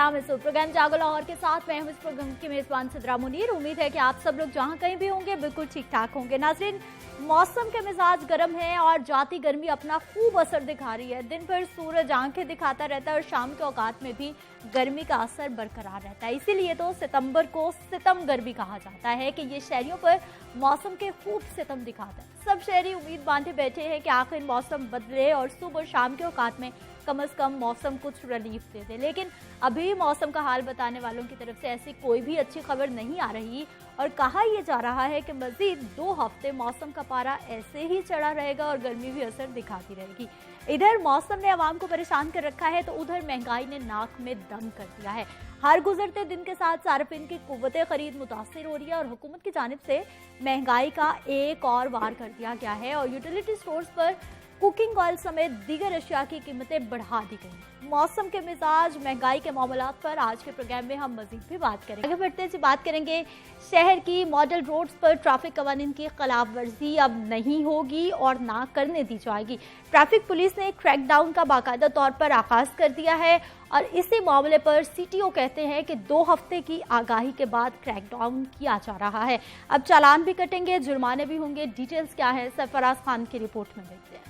नाम है प्रोग्राम जागो लाहौर के साथ मैं हूं इस प्रोग्राम की मेजबान सिद्रा मुनीर। उम्मीद है कि आप सब लोग जहां कहीं भी होंगे बिल्कुल ठीक ठाक होंगे। नाज़रीन, मौसम के मिजाज गर्म है और जाती गर्मी अपना खूब असर दिखा रही है। दिन भर सूरज आंखें दिखाता रहता है और शाम के औकात में भी गर्मी का असर बरकरार रहता है। इसीलिए तो सितंबर को सितम गर्मी कहा जाता है कि ये शहरियों पर मौसम के खूब सितम दिखाता है। सब शहरी उम्मीद बांधे बैठे हैं कि आखिर मौसम बदले और सुबह और शाम के औकात में कम से कम मौसम कुछ रिलीफ दे दे। लेकिन अभी मौसम का हाल बताने वालों की तरफ से ऐसी कोई भी अच्छी खबर नहीं आ रही और कहा यह जा रहा है कि मजीद 2 हफ्ते मौसम का पारा ऐसे ही चढ़ा रहेगा और गर्मी भी असर दिखाती रहेगी। इधर मौसम ने आवाम को परेशान कर रखा है तो उधर महंगाई ने नाक में दम कर दिया है। हर गुजरते दिन के साथ सार्फिन की कुव्वते खरीद मुतासिर हो रही है और हुकूमत की जानिब से महंगाई का एक और वार कर दिया गया है और यूटिलिटी स्टोर्स पर कुकिंग ऑयल समेत दीगर अशिया की कीमतें बढ़ा दी गई। मौसम के मिजाज महंगाई के मामलात पर आज के प्रोग्राम में हम मजीद भी बात करेंगे। आगे बढ़ते हुए बात करेंगे शहर की मॉडल रोड्स पर ट्रैफिक कवानीन की खिलाफ वर्जी अब नहीं होगी और ना करने दी जाएगी। ट्रैफिक पुलिस ने क्रैकडाउन का बाकायदा तौर पर आगाज कर दिया है और इसी मामले पर CTO कहते हैं कि 2 हफ्ते की आगाही के बाद क्रैकडाउन किया जा रहा है। अब चालान भी कटेंगे, जुर्माने भी होंगे। डिटेल्स क्या है, सरफराज खान की रिपोर्ट में देखते हैं।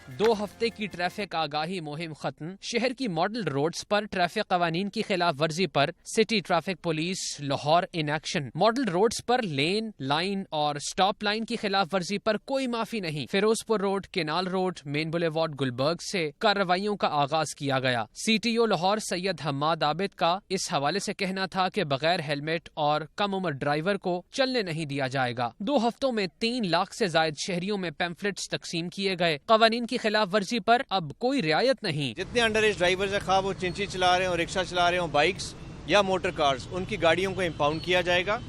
2 हफ्ते की ट्रैफिक आगाही मुहिम खत्म। शहर की मॉडल रोड्स पर ट्रैफिक कवानीन की खिलाफ वर्जी पर city traffic police Lahore in action. Model roads पर लेन, लाइन और स्टॉप लाइन की खिलाफ वर्जी पर कोई माफी नहीं। Ferozepur road, canal road, main boulevard Gulberg से कार्रवाइयों का आगाज किया गया। CTO लाहौर सैयद हम्माद आबिद का इस हवाले से कहना था कि बगैर हेलमेट और कम उम्र ड्राइवर को चलने नहीं दिया जाएगा। 2 हफ्तों में 3 लाख से ज्यादा शहरियों में पैम्फलेट्स तकसीम किए गए। कवानीन की खिलाफ वर्जी पर अब कोई रियायत नहीं। जितने अंडर एज ड्राइवर्स है, खा वो चिंची चला रहे हो, रिक्शा चला रहे हो, बाइक्स या मोटर कार्स, उनकी गाड़ियों को इम्पाउंड किया जाएगा।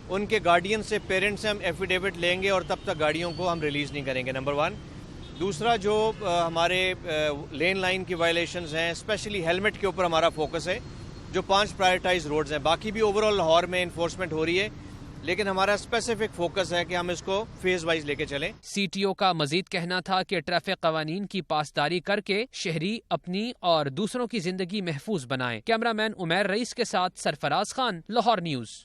उनके गार्डियन से, पेरेंट्स से हम एफिडेविट लेंगे और तब तक गाड़ियों को हम रिलीज नहीं करेंगे, नंबर 1। दूसरा, जो हमारे लेन लाइन की वायलेशंस हैं, स्पेशली हेलमेट के ऊपर हमारा फोकस है। जो 5 प्रायोरिटाइज रोड्स हैं, बाकी भी ओवरऑल लाहौर में इन्फोर्समेंट हो रही है, लेकिन हमारा स्पेसिफिक फोकस है कि हम इसको फेज वाइज लेके चलें। CTO का मजीद कहना था कि ट्रैफिक कवानीन की पासदारी करके शहरी अपनी और दूसरों की जिंदगी महफूज बनाएं। कैमरामैन उमैर रईस के साथ सरफराज खान, लाहौर न्यूज।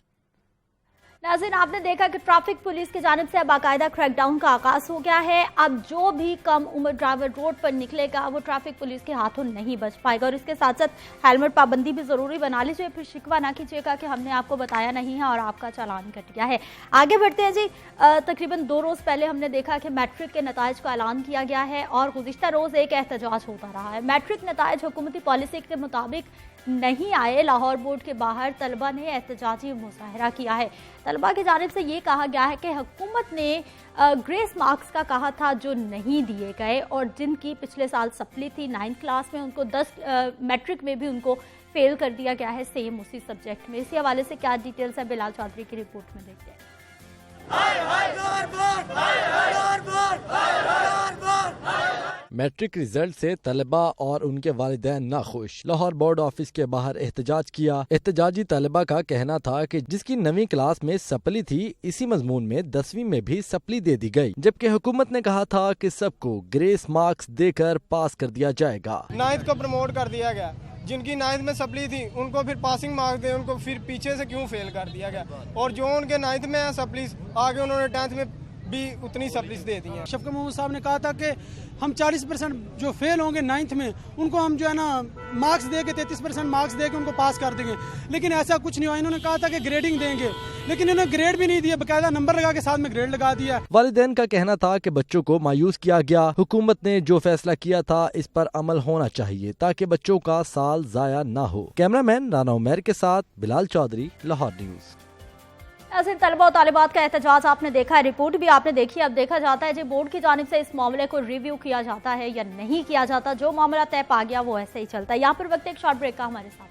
नाज़रीन, आपने देखा कि ट्रैफिक पुलिस की जानिब से बाकायदा क्रैकडाउन का आगाज हो गया है। अब जो भी कम उम्र ड्राइवर रोड पर निकलेगा वो ट्रैफिक पुलिस के हाथों नहीं बच पाएगा और इसके साथ साथ हेलमेट पाबंदी भी जरूरी बना लीजिए, फिर शिकवा ना कीजिएगा कि हमने आपको बताया नहीं है और आपका चालान कट गया है। आगे बढ़ते हैं जी। तकरीबन 2 रोज पहले हमने देखा कि मैट्रिक के नताइज का ऐलान किया गया है और गुज़िश्ता रोज एक एहतजाज होता रहा है। मैट्रिक नताइज हुकूमती पॉलिसी के मुताबिक नहीं आए। लाहौर बोर्ड के बाहर तलबा ने एहतजाजी मुजाहरा किया है। तलबा की जानिब से ये कहा गया है कि हुकूमत ने ग्रेस मार्क्स का कहा था जो नहीं दिए गए और जिनकी पिछले साल सप्ली थी 9th क्लास में, उनको 10 मैट्रिक में भी उनको फेल कर दिया गया है, सेम उसी सब्जेक्ट में। इसी हवाले से क्या डिटेल्स है, बिलाल चौधरी की रिपोर्ट में देखते हैं। मैट्रिक रिजल्ट से तलबा और उनके वालिदैन नाखुश। लाहौर बोर्ड ऑफिस के बाहर एहतजाज किया। एहतजाजी तलबा का कहना था कि जिसकी 9वीं क्लास में सप्ली थी, इसी मजमून में 10वीं में भी सप्ली दे दी गई, जबकि हुकूमत ने कहा था कि सबको ग्रेस मार्क्स देकर पास कर दिया जाएगा। 9th को प्रमोट कर दिया गया, जिनकी 9th में सप्ली थी उनको फिर पासिंग मार्क्स दे, उनको फिर पीछे से क्यों फेल कर दिया गया, और जो उनके 9th में है सप्लीज, आगे उन्होंने 10th में भी उतनी सप्लीज दे दी है। शफकत महमूद साहब ने कहा था कि हम 40% जो फेल होंगे 9th में उनको हम जो है ना मार्क्स दे के 33% मार्क्स दे के उनको पास कर देंगे, लेकिन ऐसा कुछ नहीं हुआ। इन्होंने कहा था कि ग्रेडिंग देंगे, लेकिन इन्होंने ग्रेड भी नहीं दिया, बकायदा नंबर लगा के साथ में ग्रेड लगा दिया। वालिदैन का कहना था कि बच्चों को मायूस किया गया। हुकूमत ने जो फैसला किया था इस पर अमल होना चाहिए ताकि बच्चों का साल जाया ना हो। कैमरामैन राना उमैर के साथ बिलाल चौधरी, लाहौर न्यूज। ऐसे तलबा और तालिबात का एहतजाज आपने देखा है, रिपोर्ट भी आपने देखी। अब देखा जाता है जो बोर्ड की जानिब से इस मामले को रिव्यू किया जाता है या नहीं किया जाता। जो मामला तय पा गया वो ऐसे ही चलता है। यहाँ पर वक्त एक शॉर्ट ब्रेक का, हमारे साथ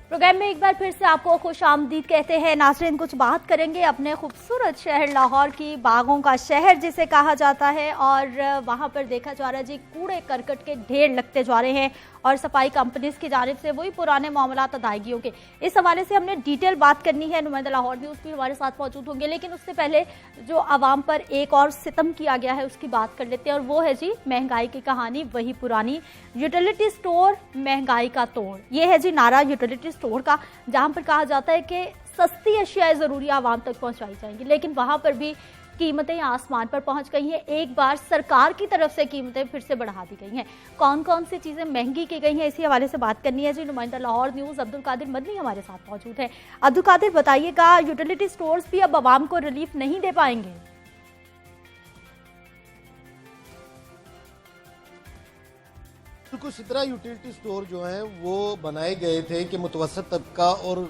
प्रोग्राम FM में एक बार फिर से आपको खुश आमदीद कहते हैं। नाज़रीन, कुछ बात करेंगे अपने खूबसूरत शहर लाहौर की, बागों का शहर जिसे कहा जाता है, और वहां पर देखा जा रहा है जी कूड़े करकट के ढेर लगते जा रहे हैं और सफाई कंपनीज की जानिब से वही पुराने मामलात अदायगियों के। इस हवाले से हमने डिटेल बात करनी है। नुमाइंदा लाहौर न्यूज़ भी हमारे साथ मौजूद होंगे, लेकिन उससे पहले जो आवाम पर एक और सितम किया गया है उसकी बात कर लेते हैं, और वो है जी महंगाई की कहानी वही पुरानी। यूटिलिटी स्टोर महंगाई का तोड़, ये है जी नारा यूटिलिटी स्टोर का, जहां पर कहा जाता है कि सस्ती अशियाए ज़रूरी आवाम तक पहुंचाई जाएंगी, लेकिन वहां पर भी कीमतें आसमान पर पहुंच गई हैं। एक बार सरकार की तरफ से कीमतें फिर से बढ़ा दी गई हैं। कौन कौन सी चीजें महंगी की गई हैं, इसी हवाले से बात करनी है जी। नुमाइंदा लाहौर न्यूज़ अब्दुल कादिर मदनी हमारे साथ मौजूद है। अब्दुल कादिर, बताइएगा, यूटिलिटी स्टोर्स भी अब आवाम को रिलीफ नहीं दे पाएंगे? बिल्कुल, इस यूटिलिटी स्टोर जो हैं वो बनाए गए थे कि मुतवसत तबका और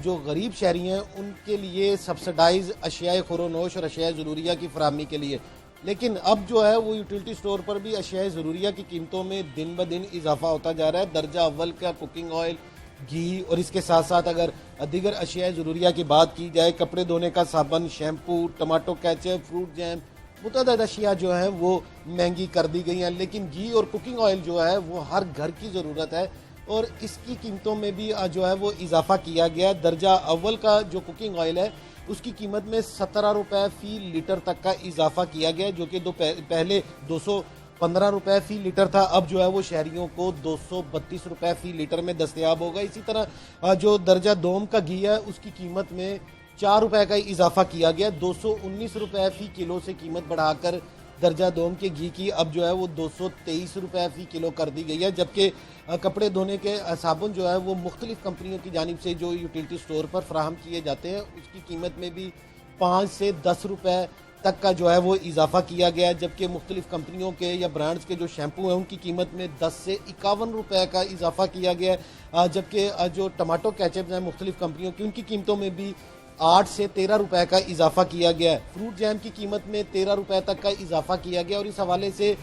जो गरीब शहरी हैं उनके लिए सब्सिडाइज अशियाए खुरोनोश और अशियाए ज़रूरिया की फराहमी के लिए। लेकिन अब जो है वो यूटिलिटी स्टोर पर भी अशियाए ज़रूरिया की कीमतों में दिन ब दिन इजाफा होता जा रहा है। दर्जा अव्वल का कुकिंग ऑयल, घी और इसके साथ साथ अगर दीगर अशियाए ज़रूरिया की बात की जाए, कपड़े धोने का साबुन, shampoo, tomato ketchup, fruit jam, मुतअद्दिद अशिया जो है वो महंगी कर दी गई हैं। लेकिन घी और कुकिंग ऑयल जो है वो हर घर की ज़रूरत है और इसकी कीमतों में भी जो है वो इजाफा किया गया। दर्जा अव्वल का जो कुकिंग ऑयल है उसकी कीमत में 17 रुपये फ़ी लीटर तक का इजाफा किया गया, जो कि पहले 215 रुपये फ़ी लीटर था। अब जो है वो शहरियों को 232 रुपये फ़ी लीटर में दस्तयाब होगा। इसी तरह जो दर्जा दोम का घी है उसकी कीमत में 4 रुपये का इजाफा किया गया। 219 रुपये फ़ी किलो से कीमत बढ़ाकर दर्जा दोम के घी की अब जो है वो 223 रुपये फ़ी किलो कर दी गई है। जबकि कपड़े धोने के साबुन जो है वो मुख्तलिफ कंपनियों की जानिब से जो यूटिलिटी स्टोर पर फराहम किए जाते हैं उसकी कीमत में भी 5 से 10 रुपये तक का जो है वो इजाफा किया गया है। जबकि मुख्तलिफ कंपनियों के या ब्रांड्स के जो शैम्पू हैं उनकी कीमत में 10 से 51 रुपये का इजाफा किया गया है। जबकि जो टमाटो केचप हैं मुख्तलिफ कंपनियों की उनकी कीमतों में भी 8 से 13 रुपए का इजाफा किया गया है। फ्रूट जैम की कीमत में 13 रुपए तक का इजाफा किया गया और इस हवाले से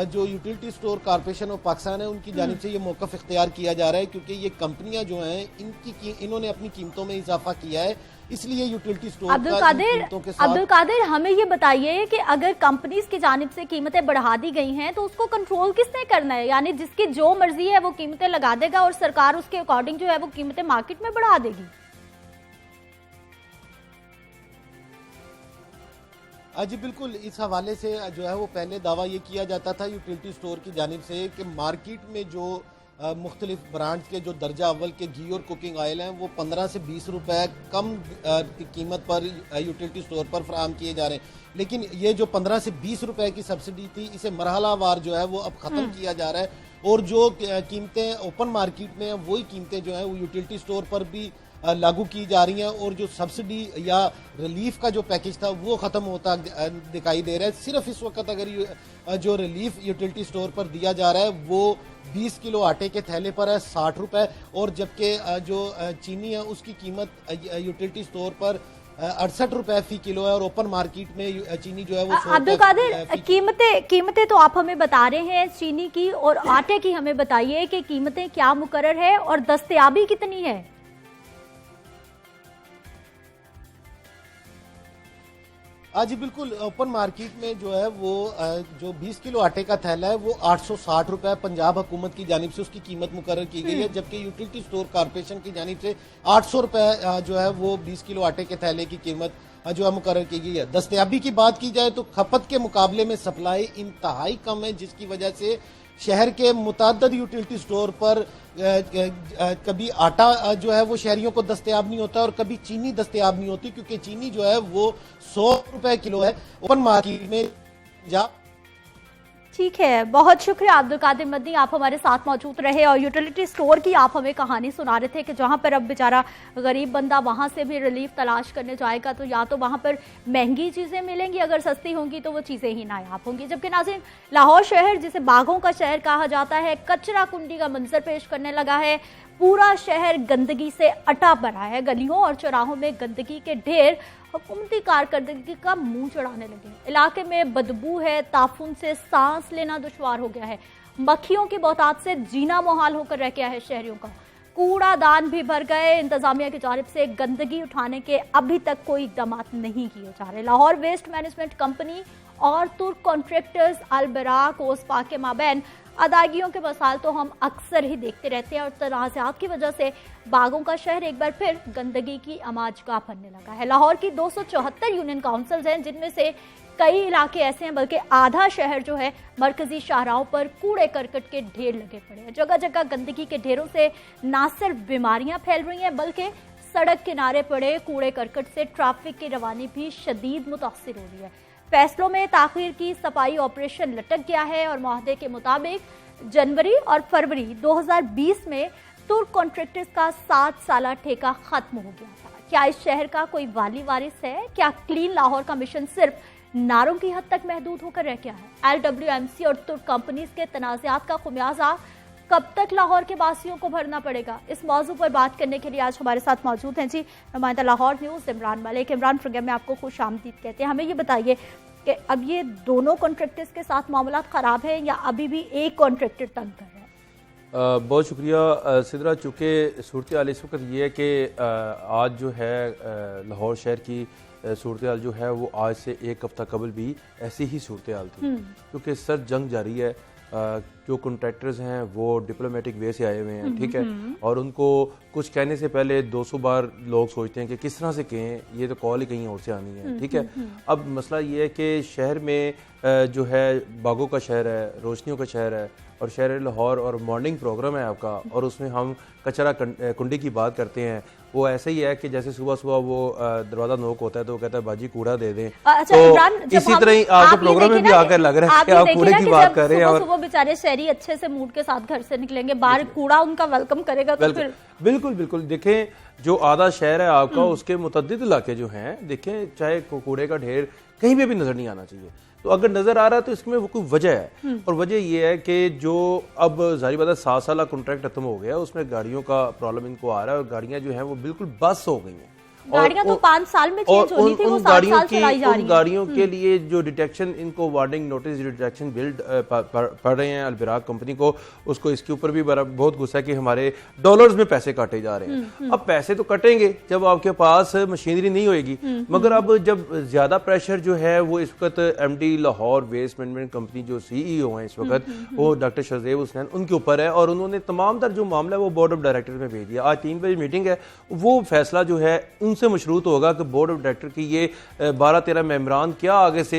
जो utility store corporation of Pakistan है उनकी जानिब से ये मौक़िफ़ इख्तियार किया जा रहा है, क्योंकि ये कंपनियां जो हैं इन्होंने अपनी कीमतों में इजाफा किया है, इसलिए यूटिलिटी स्टोर अब्दुल कादिर, हमें ये बताइए कि अगर कंपनीज की जानिब से कीमतें बढ़ा दी गई हैं तो उसको कंट्रोल किसने करना है? यानी जिसकी जो मर्जी है वो कीमतें लगा देगा और सरकार उसके अकॉर्डिंग जो है वो कीमतें मार्केट में बढ़ा देगी। जी बिल्कुल, इस हवाले से जो है वो पहले दावा ये किया जाता था यूटिलिटी स्टोर की जानिब से कि मार्केट में जो मुख्तलिफ ब्रांड्स के जो दर्जा अव्वल के घी और कुकिंग ऑयल हैं वो 15 से 20 रुपए कम कीमत पर यूटिलिटी स्टोर पर फराहम किए जा रहे हैं। लेकिन ये जो 15 से 20 रुपए की सब्सिडी थी इसे मरहलावार जो है वो अब ख़त्म किया जा रहा है और जो कीमतें ओपन मार्केट में हैं वही कीमतें जो हैं वो यूटिलिटी स्टोर पर भी लागू की जा रही हैं और जो सब्सिडी या रिलीफ का जो पैकेज था वो ख़त्म होता दिखाई दे रहा है। सिर्फ इस वक्त अगर जो रिलीफ यूटिलिटी स्टोर पर दिया जा रहा है वो 20 किलो आटे के थैले पर है 60 रुपये और जबकि जो चीनी है उसकी कीमत यूटिलिटी स्टोर पर 68 रुपए फ़ी किलो है और ओपन मार्केट में चीनी जो है वो अब्दुल कादिर, कीमतें तो आप हमें बता रहे हैं चीनी की और आटे की, हमें बताइए कि कीमतें क्या मुकर्रर है और दस्तयाबी कितनी है? जी बिल्कुल, ओपन मार्केट में जो है वो जो 20 किलो आटे का थैला है वो 860 रुपए पंजाब हुकूमत की जानिब से उसकी कीमत मुकर्रर की गई है, जबकि यूटिलिटी स्टोर कॉर्पोरेशन की जानिब से 800 रुपए जो है वो 20 किलो आटे के थैले की कीमत जो है मुकर्रर की गई है। दस्तयाबी की बात की जाए तो खपत के मुकाबले में सप्लाई इंतहाई कम है, जिसकी वजह से शहर के मुतअद्दिद यूटिलिटी स्टोर पर कभी आटा जो है वो शहरियों को दस्तयाब नहीं होता और कभी चीनी दस्तयाब नहीं होती, क्योंकि चीनी जो है वो 100 रुपए किलो है ओपन मार्केट में। ठीक है, बहुत शुक्रिया अब्दुल कादिर मदनी, आप हमारे साथ मौजूद रहे और यूटिलिटी स्टोर की आप हमें कहानी सुना रहे थे कि जहां पर अब बेचारा गरीब बंदा वहां से भी रिलीफ तलाश करने जाएगा तो या तो वहां पर महंगी चीज़ें मिलेंगी, अगर सस्ती होंगी तो वो चीज़ें ही नायाब होंगी। जबकि नाज़रीन, लाहौर शहर जिसे बागों का शहर कहा जाता है कचरा कुंडी का मंजर पेश करने लगा है। पूरा शहर गंदगी से अटा भरा है, गलियों और चौराहों में गंदगी के ढेर हुकूमती कारकर्दगी का मुंह चढ़ाने लगे। इलाके में बदबू है, ताफुन से सांस लेना दुश्वार हो गया है, मक्खियों की बहुतात से जीना मुहाल होकर रह गया है शहरियों का। कूड़ादान भी भर गए। इंतजामिया की जानिब से गंदगी उठाने के अभी तक कोई इकदाम नहीं किए जा रहे। लाहौर वेस्ट मैनेजमेंट कंपनी और तुर्क कॉन्ट्रैक्टर्स अल बराक ओसपा के माबैन अदायगियों के मसाइल तो हम अक्सर ही देखते रहते हैं और तनाज़ात की वजह से बागों का शहर एक बार फिर गंदगी की आमाजगाह बनने लगा है। लाहौर की 274 यूनियन काउंसिल्स हैं, जिनमें से कई इलाके ऐसे हैं, बल्कि आधा शहर जो है मरकजी शाहराहों पर कूड़े करकट के ढेर लगे पड़े हैं। जगह जगह गंदगी के ढेरों से न सिर्फ बीमारियां फैल रही हैं, बल्कि सड़क किनारे पड़े कूड़े करकट से ट्रैफिक की रवानी भी शदीद मुतासिर हो रही है। फैसलों में ताखीर की सफाई ऑपरेशन लटक गया है और मुआहदे के मुताबिक जनवरी और फरवरी 2020 में तुर्क कॉन्ट्रैक्टर्स का 7 साला ठेका खत्म हो गया था। क्या इस शहर का कोई वाली वारिस है? क्या क्लीन लाहौर का मिशन सिर्फ नारों की हद तक महदूद होकर रह गया है? LWMC और तुर्क कंपनीज के तनाज़ात का खुमियाजा कब तक लाहौर के वासियों को भरना पड़ेगा? इस मौजू पर बात करने के लिए आज हमारे साथ मौजूद हैं जी नुमाइंदा लाहौर न्यूज़ इमरान मलिक। इमरान, प्रोग्राम में आपको खुश आमदीद कहते हैं। हमें ये बताइए कि अब ये दोनों कॉन्ट्रैक्टर्स के साथ मामला खराब है या अभी भी एक कॉन्ट्रैक्टर तंग कर रहा है? बहुत शुक्रिया सिदरा। चूँकि सूरत हाल इस वक्त ये है कि आज जो है लाहौर शहर की सूरत हाल जो है वो आज से एक हफ्ता कबल भी ऐसी ही सूरत हाल थी, क्योंकि सर्द जंग जारी है। जो कॉन्ट्रैक्टर्स हैं वो डिप्लोमेटिक वे से आए हुए हैं, ठीक है, और उनको कुछ कहने से पहले 200 बार लोग सोचते हैं कि किस तरह से कहें, ये तो कॉल ही कहीं और से आनी है, ठीक है। अब मसला ये है कि शहर में जो है बागों का शहर है, रोशनियों का शहर है, और शहर लाहौर और मॉर्निंग प्रोग्राम है आपका, और उसमें हम कचरा कुंडी की बात करते हैं। वो ऐसे ही है कि जैसे सुबह सुबह वो दरवाजा नोक होता है तो वो कहता है बाजी कूड़ा दे दें। अच्छा, तो इमरान, इसी तरह ही आपके प्रोग्राम में भी आकर लग रहा है कि आप कूड़े की बात कर रहे हैं। और सुबह बेचारे शहरी अच्छे से मूड के साथ घर से निकलेंगे, बाहर कूड़ा उनका वेलकम करेगा तो फिर बिल्कुल बिल्कुल। देखें, जो आधा शहर है आपका उसके मुतद्दिद इलाके जो हैं, देखें चाहे कूड़े का ढेर कहीं पे भी नजर नहीं आना चाहिए। तो अगर नजर आ रहा है तो इसमें वो कोई वजह है, और वजह ये है कि जो अब जाहिर बात है 7 साल कॉन्ट्रैक्ट खत्म हो गया, उसमें गाड़ियों का प्रॉब्लम इनको आ रहा है, और गाड़ियां जो हैं वो बिल्कुल बस हो गई हैं। गाड़ियां तो 5 साल में चेंज होनी थी, वो 7 साल चलाई जा रही हैं। उन गाड़ियों के लिए जो डिटेक्शन इनको वार्निंग नोटिस डिटेक्शन बिल्ड पड़ रहे हैं अलबिराक कंपनी को, उसको इसके ऊपर भी बहुत गुस्सा है कि हमारे डॉलर्स में पैसे काटे जा रहे हैं। अब पैसे तो कटेंगे जब आपके पास मशीनरी नहीं होएगी, मगर अब जब ज्यादा प्रेशर जो है वो इस वक्त MD Lahore waste management company जो CEO हैं इस वक्त, वो डॉक्टर शहजेब हुसैन, उनके ऊपर है, और उन्होंने तमाम तर जो मामला है वो बोर्ड ऑफ डायरेक्टर में भेज दिया। आज 3 बजे मीटिंग है, वो फैसला जो है उनसे मशरूत होगा कि बोर्ड ऑफ डायरेक्टर की ये 12-13 मेंबरान क्या आगे से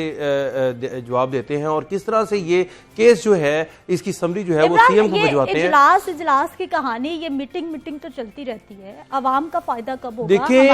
जवाब देते हैं, और किस तरह से ये केस जो है इसकी समरी जो है वो CM को भिजवाते हैं। इजलास की कहानी, ये मीटिंग तो चलती रहती है, अवाम का फायदा कब होगा? देखिए,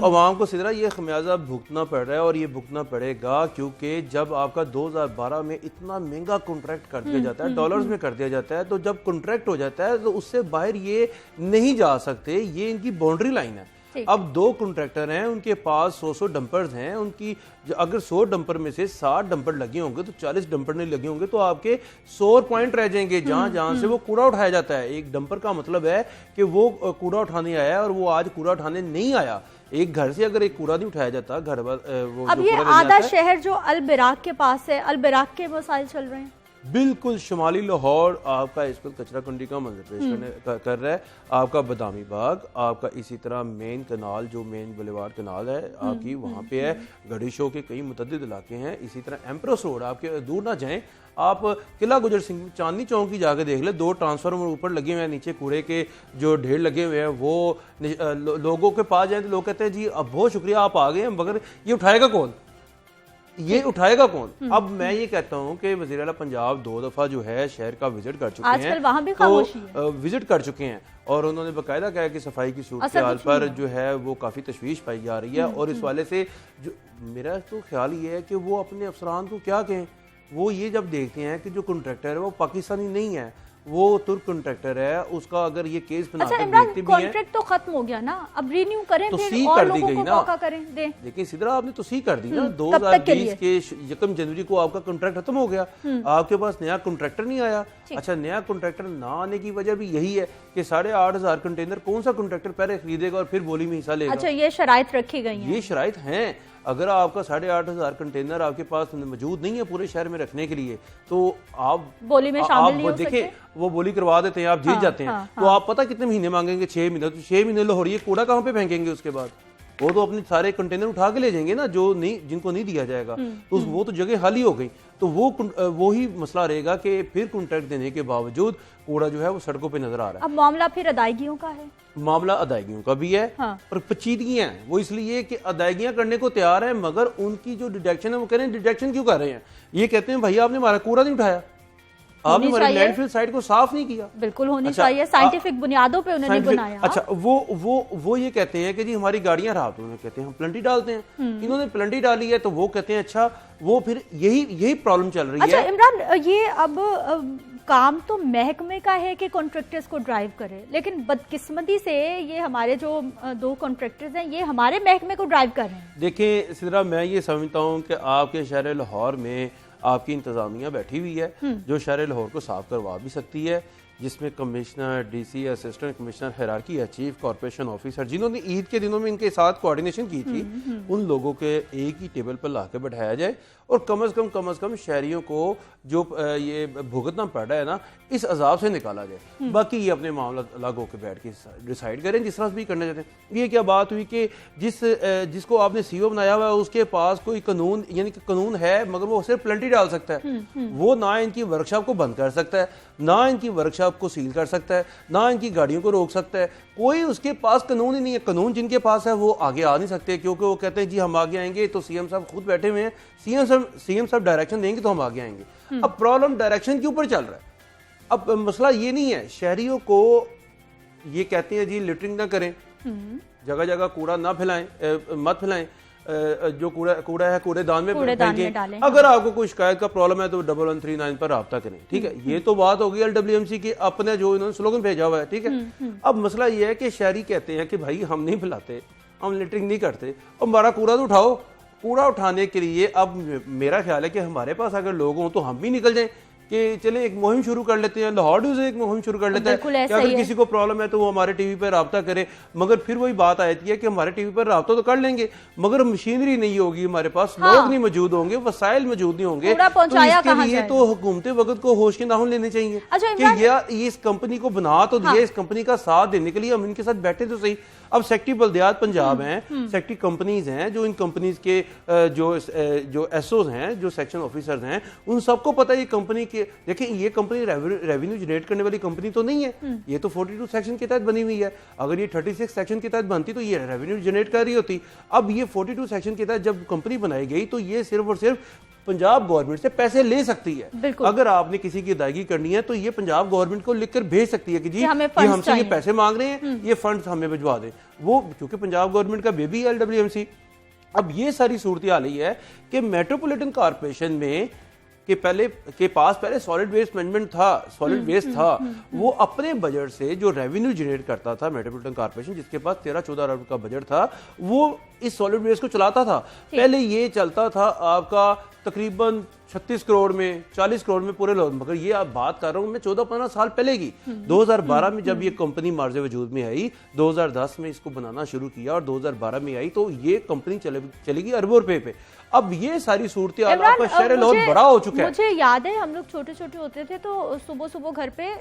अवाम को सिदरा ये खमियाजा भुगतना पड़ रहा है, और ये भुगतना पड़ेगा क्योंकि जब आपका 2012 में इतना महंगा कॉन्ट्रैक्ट कर दिया जाता है, डॉलर्स में कर दिया जाता है, तो जब कॉन्ट्रैक्ट हो जाता है तो उससे बाहर ये नहीं जा सकते, ये इनकी बाउंड्री लाइन है। अब 2 कॉन्ट्रैक्टर हैं, उनके पास 100 डंपर्स हैं, उनकी अगर 100 डंपर में से 60 डंपर लगे होंगे तो 40 डंपर नहीं लगे होंगे, तो आपके 100 पॉइंट रह जाएंगे जहां जहां से वो कूड़ा उठाया जाता है। एक डंपर का मतलब है कि वो कूड़ा उठाने आया है, और वो आज कूड़ा उठाने नहीं आया। एक घर से अगर एक कूड़ा नहीं उठाया जाता, घर वो अब ये आधा शहर जो अल बराक के पास है, अल बराक के मसाइल चल रहे हैं। बिल्कुल शुमाली लाहौर आपका इस वक्त कचरा कुंडी का मंजर पेश कर रहा है। आपका बदामी बाग, आपका इसी तरह मेन कनाल जो मेन बुलेवार्ड कनाल है आपकी वहाँ पे है, गढ़ी शो के कई मुतद्दिद इलाके हैं। इसी तरह एम्प्रेस रोड, आपके दूर ना जाएं, आप किला गुजर सिंह चांदनी चौक की जाके देख ले, 2 ट्रांसफार्मर ऊपर लगे हुए हैं, नीचे कूड़े के जो ढेर लगे हुए हैं, वो लोगों के पास जाए तो लोग कहते हैं जी अब बहुत शुक्रिया आप आ गए हैं, मगर ये उठाएगा कौन, ये उठाएगा कौन? अब मैं ये कहता हूँ कि वज़ीर आला पंजाब 2 दफा जो है शहर का विजिट कर चुके हैं, वहाँ भी खामोशी है। तो विजिट कर चुके हैं, और उन्होंने बाकायदा कहा कि सफाई की सूरत हाल पर जो है वो काफी तशवीश पाई जा रही है, और इस वाले से जो मेरा तो ख्याल ये है कि वो अपने अफसरान को क्या कहें, वो ये जब देखते हैं कि जो कॉन्ट्रैक्टर है वो पाकिस्तानी नहीं है, वो तुर्क कॉन्ट्रैक्टर है, उसका अगर ये केस बनाकर देखते भी हैं, कॉन्ट्रैक्ट तो खत्म हो गया ना, अब रिन्यू करें, तो फिर सी और कर दी लोगों गई को ना, मौका करें दें। लेकिन सिदरा आपने तो सी कर दी ना। 2020 के 1 जनवरी को आपका कॉन्ट्रैक्ट खत्म हो गया, आपके पास नया कॉन्ट्रैक्टर नहीं आया। अच्छा, नया कॉन्ट्रैक्टर ना आने की वजह भी यही है कि 8,500 कंटेनर कौन सा कॉन्ट्रैक्टर पहले खरीदेगा और फिर बोली में हिस्सा लेगा। अच्छा, ये शराइत रखी गई हैं, ये शराइत हैं। अगर आपका 8,500 कंटेनर आपके पास मौजूद नहीं है पूरे शहर में रखने के लिए, तो आप बोली में शामिल नहीं हो देखिए सकते। वो बोली करवा देते हैं, आप जीत जाते हैं। तो आप पता कितने महीने मांगेंगे? 6 महीने। तो 6 महीने लाहौर ये कूड़ा कहाँ पे फेंकेंगे? उसके बाद वो तो अपने सारे कंटेनर उठा के ले जाएंगे ना, जो नहीं, जिनको नहीं दिया जाएगा। तो वो तो जगह खाली हो गई। तो वो ही मसला रहेगा कि फिर कॉन्ट्रैक्ट देने के बावजूद कूड़ा जो है वो सड़कों पे नजर आ रहा है। अब मामला फिर अदायगियों का है। मामला अदायगियों का भी है और पेचीदगियां हैं। वो इसलिए कि अदायगियां करने को तैयार है, मगर उनकी जो डिडक्शन है वो कह रहे हैं डिडक्शन क्यों कर रहे हैं? ये कहते हैं भाई आपने हमारा कूड़ा नहीं उठाया, आपने हमारे लैंडफिल साइट को साफ नहीं किया। बिल्कुल होनी चाहिए, साइंटिफिक बुनियादों पे उन्होंने बनाया। अच्छा, वो ये कहते हैं कि जी हमारी गाड़ियां रात में, कहते हैं हम प्लंटी डालते हैं। इन्होंने प्लंटी डाली है तो वो कहते हैं अच्छा, वो फिर यही प्रॉब्लम चल रही है। अच्छा इमरान, ये अब काम तो महकमे का है कि कॉन्ट्रैक्टर्स को ड्राइव करे, लेकिन बदकिस्मती से ये हमारे जो 2 कॉन्ट्रैक्टर्स हैं ये हमारे महकमे को ड्राइव कर रहे हैं। देखिए सिद्रा, मैं ये समझता हूँ कि आपके शहर लाहौर में आपकी इंतजामिया बैठी हुई है जो शहर लाहौर को साफ करवा भी सकती है, जिसमें commissioner, DC, assistant commissioner, hierarchy है, चीफ कॉर्पोरेशन ऑफिसर, जिन्होंने ईद के दिनों में इनके साथ कोऑर्डिनेशन की थी, उन लोगों के एक ही टेबल पर ला के बैठाया जाए और कम अज कम शहरियों को जो ये भुगतना पड़ रहा है ना, इस अजाब से निकाला जाए। बाकी ये अपने मामला अलग होकर बैठ के डिसाइड करें जिस तरह भी करना चाहते हैं। ये क्या बात हुई कि जिसको आपने सीओ बनाया हुआ है उसके पास कोई कानून, यानी कि कानून है मगर वो सिर्फ प्लंटी डाल सकता है। वो ना इनकी वर्कशॉप को बंद कर सकता है, ना इनकी वर्कशॉप को सील कर सकता है, ना इनकी गाड़ियों को रोक सकता है। कोई उसके पास कानून ही नहीं है। कानून जिनके पास है वो आगे आ नहीं सकते, क्योंकि वो कहते हैं जी हम आगे आएंगे तो सीएम साहब खुद बैठे हुए हैं, सीएम साहब डायरेक्शन देंगे तो हम आगे आएंगे। अब प्रॉब्लम डायरेक्शन के ऊपर चल रहा है। अब मसला ये नहीं है, शहरियों को ये कहते हैं जी लिटरिंग ना करें, जगह जगह कूड़ा ना फैलाएं, मत फैलाएं, जो कूड़ा है कूड़ेदान में फेंकें। अगर आपको कोई शिकायत का प्रॉब्लम है तो 1139 पर राब्ता करें। ठीक है, ये तो बात होगी LWMC की, अपने जो इन्होंने स्लोगन भेजा हुआ है। ठीक है, अब मसला ये है कि शहरी कहते हैं कि भाई हम नहीं फैलाते, हम लिटरिंग नहीं करते, और हमारा कूड़ा तो उठाओ। कूड़ा उठाने के लिए अब मेरा ख्याल है कि हमारे पास अगर लोग हों तो हम भी निकल जाएं कि चले एक मुहिम शुरू कर लेते हैं। लाहौर न्यूज़ एक मुहिम शुरू कर लेता है कि अगर किसी को प्रॉब्लम है तो वो हमारे टीवी पर राब्ता करे। मगर फिर वही बात आती है कि हमारे टीवी पर राब्ता तो कर लेंगे मगर मशीनरी नहीं होगी हमारे पास, लोग नहीं मौजूद होंगे, वसाइल मौजूद नहीं होंगे। तो इसके लिए तो हुकूमत वक्त को होश के नाहुन लेने चाहिए कि ये इस कंपनी को बना तो दिया, इस कंपनी का साथ देने के लिए हम इनके साथ बैठे तो सही। अब सेक्रेटरी बल्दियात पंजाब हैं, सेक्रेटरी कंपनीज हैं, जो इन कंपनीज के जो एसओज हैं, जो सेक्शन ऑफिसर्स हैं, उन सबको पता है ये कंपनी के, देखिए ये कंपनी रेवेन्यू जनरेट करने वाली कंपनी तो नहीं है। ये तो 42 सेक्शन के तहत बनी हुई है। अगर ये 36 सेक्शन के तहत बनती तो ये रेवेन्यू जनरेट कर रही होती। अब ये 42 सेक्शन के तहत जब कंपनी बनाई गई तो ये सिर्फ और सिर्फ पंजाब गवर्नमेंट से पैसे ले सकती है। अगर आपने किसी की अदायगी करनी है तो ये पंजाब गवर्नमेंट को लिखकर भेज सकती है कि जी ये हमसे ये पैसे मांग रहे हैं, ये फंड्स हमें भिजवा दें। वो क्योंकि पंजाब गवर्नमेंट का बेबी है LWMC। अब ये सारी सूरत हाल है कि मेट्रोपॉलिटन कॉर्पोरेशन में के पास पहले सॉलिड वेस्ट मैनेजमेंट था, सॉलिड वेस्ट था, वो अपने बजट से जो रेवेन्यू जनरेट करता था मेट्रोपॉलिटन कॉर्पोरेशन, जिसके पास 13-14 अरब का बजट था, वो इस सॉलिड वेस्ट को चलाता था। पहले ये चलता था आपका तकरीबन 36 करोड़ में, 40 करोड़ में पूरे लोग। मगर ये आप बात कर रहा हूँ मैं 14-15 साल पहले की। 2012 में जब ये कंपनी मार्जे वजूद में आई, 2010 में इसको बनाना शुरू किया और 2012 में आई तो ये कंपनी चलेगी अरबों रुपए पे। अब ये सारी सूरत आपका शहर लाहौर बड़ा हो चुका है। मुझे याद है हम लोग छोटे छोटे होते थे तो सुबह सुबह घर पे